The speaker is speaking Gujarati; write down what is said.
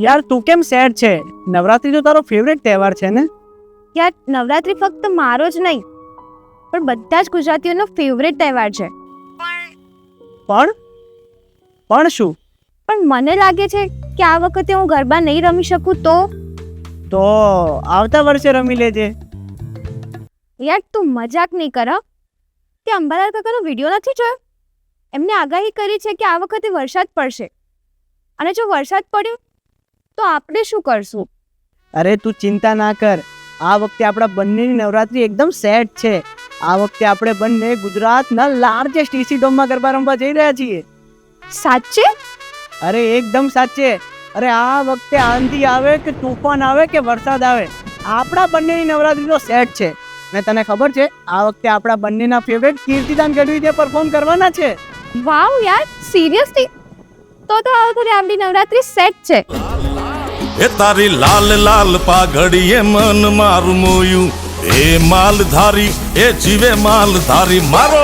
યાર તું કેમ સેડ છે? નવરાત્રી તો તારો ફેવરેટ તહેવાર છે ને? યાર નવરાત્રી ફક્ત મારો જ નહીં પણ બધા જ ગુજરાતીઓનો ફેવરેટ તહેવાર છે. પણ શું? પણ મને લાગે છે કે આ વખતે હું ગરબા નહીં રમી શકું તો આવતા વર્ષે રમી લેજે. યાર તું મજાક નહીં કર હં? તે અંબાલાલ કાકાનો વિડીયો નથી જોયો? એમને આગાહી કરી છે કે આ વખતે વરસાદ પડશે અને જો વરસાદ પડ્યો તો આપણે શું કરશું? અરે તું ચિંતા ના કર, આ વખતે આપણા બંનેની નવરાત્રી એકદમ સેટ છે. આ વખતે આપણે બંને ગુજરાતના લાર્જેસ્ટ એસી ડોમમાં ગરબા રમવા જઈ રહ્યા છીએ. સાચે? અરે એકદમ સાચે. અરે આ વખતે આંધી આવે કે તૂફાન આવે કે વરસાદ આવે, આપણા બંનેની નવરાત્રીનો સેટ છે. ને તને ખબર છે આ વખતે આપણા બંનેના ફેવરેટ કીર્તિદાન ગઢવી જે પરફોર્મ કરવાના છે. વાવ યાર, સિરિયસલી? તો આ વખતે આપણી નવરાત્રી સેટ છે. એ તારી લાલ લાલ પાઘડીએ મન મારું મોયું, એ માલધારી એ જીવે માલધારી મારો